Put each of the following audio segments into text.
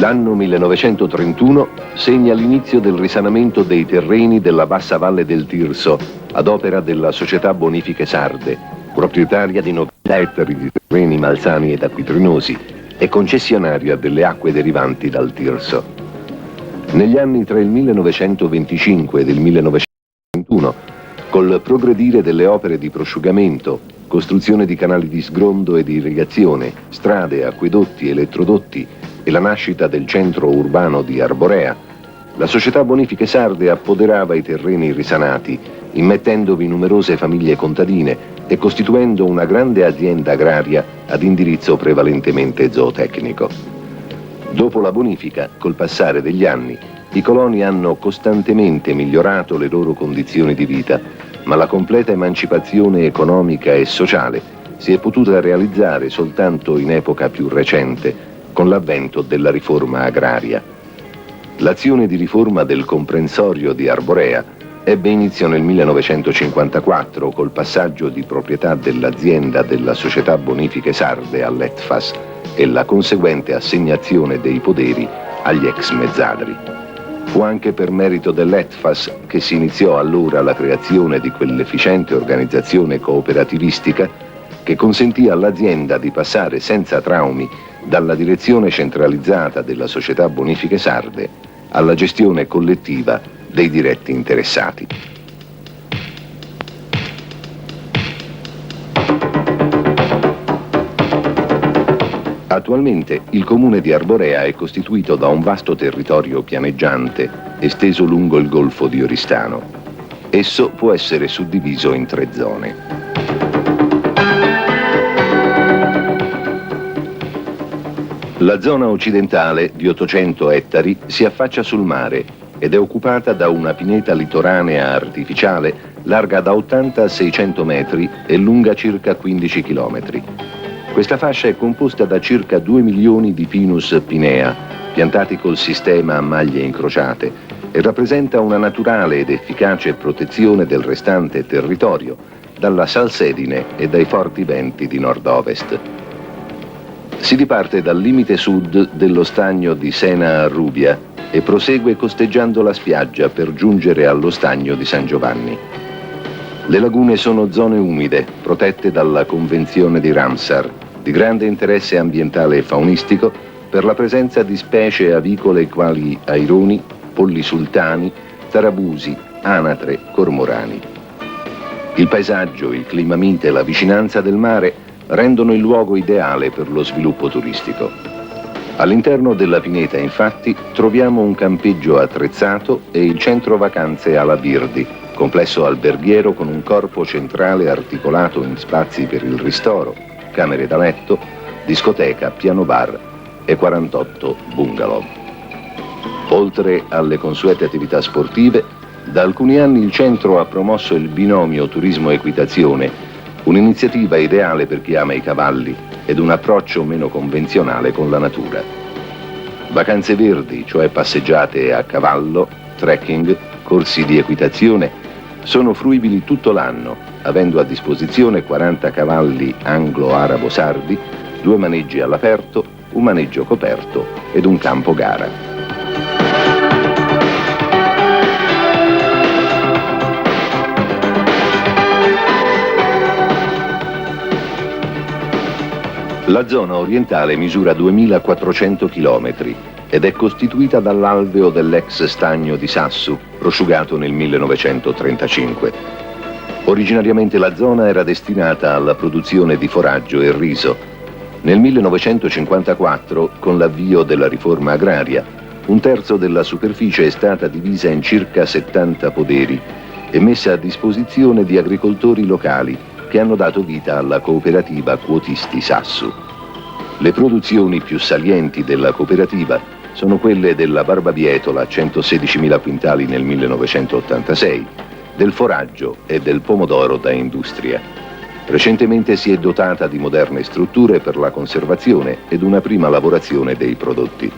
L'anno 1931 segna l'inizio del risanamento dei terreni della bassa valle del Tirso, ad opera della Società Bonifiche Sarde, proprietaria di 90 ettari di terreni malsani ed acquitrinosi e concessionaria delle acque derivanti dal Tirso. Negli anni tra il 1925 ed il 1931, col progredire delle opere di prosciugamento, costruzione di canali di sgrondo e di irrigazione, strade, acquedotti, elettrodotti e la nascita del centro urbano di Arborea, la Società Bonifiche Sarde appoderava i terreni risanati, immettendovi numerose famiglie contadine e costituendo una grande azienda agraria ad indirizzo prevalentemente zootecnico. Dopo la bonifica, col passare degli anni, i coloni hanno costantemente migliorato le loro condizioni di vita, ma la completa emancipazione economica e sociale si è potuta realizzare soltanto in epoca più recente, con l'avvento della riforma agraria. L'azione di riforma del comprensorio di Arborea ebbe inizio nel 1954 col passaggio di proprietà dell'azienda della Società Bonifiche Sarde all'ETFAS e la conseguente assegnazione dei poderi agli ex mezzadri. Fu anche per merito dell'ETFAS che si iniziò allora la creazione di quell'efficiente organizzazione cooperativistica che consentì all'azienda di passare senza traumi dalla direzione centralizzata della Società Bonifiche Sarde alla gestione collettiva dei diretti interessati. Attualmente il comune di Arborea è costituito da un vasto territorio pianeggiante esteso lungo il golfo di Oristano. Esso può essere suddiviso in 3 zone. La zona occidentale, di 800 ettari, si affaccia sul mare ed è occupata da una pineta litoranea artificiale larga da 80 a 600 metri e lunga circa 15 chilometri. Questa fascia è composta da circa 2 milioni di Pinus pinea, piantati col sistema a maglie incrociate, e rappresenta una naturale ed efficace protezione del restante territorio dalla salsedine e dai forti venti di nord-ovest. Si diparte dal limite sud dello stagno di Sena a Rubia e prosegue costeggiando la spiaggia per giungere allo stagno di San Giovanni. Le lagune sono zone umide, protette dalla Convenzione di Ramsar, di grande interesse ambientale e faunistico per la presenza di specie avicole quali aironi, polli sultani, tarabusi, anatre, cormorani. Il paesaggio, il clima mite e la vicinanza del mare rendono il luogo ideale per lo sviluppo turistico. All'interno della pineta, infatti, troviamo un campeggio attrezzato e il centro vacanze alla Birdi, complesso alberghiero con un corpo centrale articolato in spazi per il ristoro, camere da letto, discoteca, piano bar e 48 bungalow. Oltre alle consuete attività sportive, da alcuni anni il centro ha promosso il binomio turismo-equitazione, un'iniziativa ideale per chi ama i cavalli ed un approccio meno convenzionale con la natura. Vacanze verdi, cioè passeggiate a cavallo, trekking, corsi di equitazione, sono fruibili tutto l'anno, avendo a disposizione 40 cavalli anglo-arabo-sardi, 2 maneggi all'aperto, un maneggio coperto ed un campo gara. La zona orientale misura 2400 km ed è costituita dall'alveo dell'ex stagno di Sassu, prosciugato nel 1935. Originariamente la zona era destinata alla produzione di foraggio e riso. Nel 1954, con l'avvio della riforma agraria, 1/3 della superficie è stata divisa in circa 70 poderi e messa a disposizione di agricoltori locali, che hanno dato vita alla cooperativa Quotisti Sassu. Le produzioni più salienti della cooperativa sono quelle della barbabietola, 116.000 quintali nel 1986, del foraggio e del pomodoro da industria. Recentemente si è dotata di moderne strutture per la conservazione ed una prima lavorazione dei prodotti.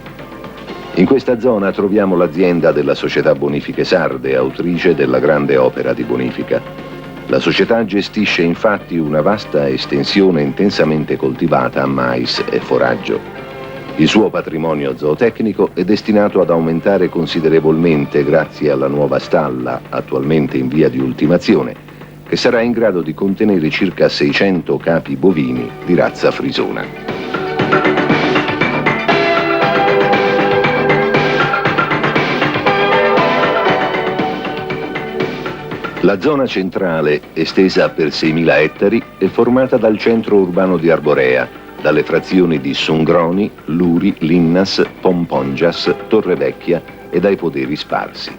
In questa zona troviamo l'azienda della Società Bonifiche Sarde, autrice della grande opera di bonifica. La società gestisce infatti una vasta estensione intensamente coltivata a mais e foraggio. Il suo patrimonio zootecnico è destinato ad aumentare considerevolmente grazie alla nuova stalla, attualmente in via di ultimazione, che sarà in grado di contenere circa 600 capi bovini di razza frisona. La zona centrale, estesa per 6.000 ettari, è formata dal centro urbano di Arborea, dalle frazioni di Sungroni, Luri, Linnas, Pompongias, Torrevecchia e dai poderi sparsi.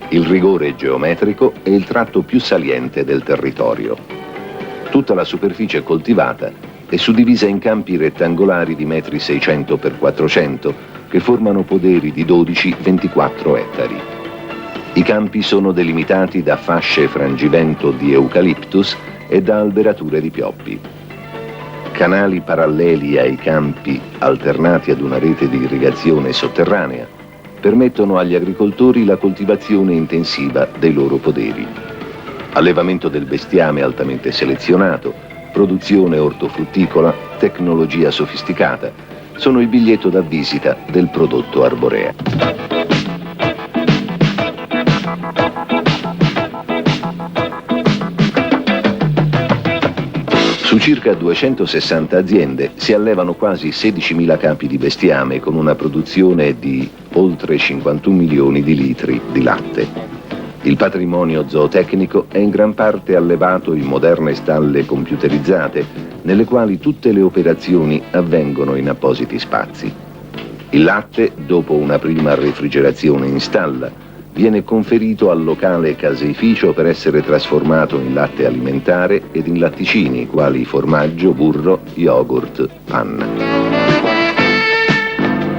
Il rigore geometrico è il tratto più saliente del territorio. Tutta la superficie coltivata è suddivisa in campi rettangolari di 1,600 x 400 che formano poderi di 12-24 ettari. I campi sono delimitati da fasce frangivento di eucaliptus e da alberature di pioppi. Canali paralleli ai campi, alternati ad una rete di irrigazione sotterranea, permettono agli agricoltori la coltivazione intensiva dei loro poderi. Allevamento del bestiame altamente selezionato, produzione ortofrutticola, tecnologia sofisticata, sono il biglietto da visita del prodotto Arborea. Su circa 260 aziende si allevano quasi 16.000 capi di bestiame con una produzione di oltre 51 milioni di litri di latte. Il patrimonio zootecnico è in gran parte allevato in moderne stalle computerizzate, nelle quali tutte le operazioni avvengono in appositi spazi. Il latte, dopo una prima refrigerazione in stalla, viene conferito al locale caseificio per essere trasformato in latte alimentare ed in latticini, quali formaggio, burro, yogurt, panna.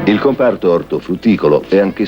Il comparto ortofrutticolo è anche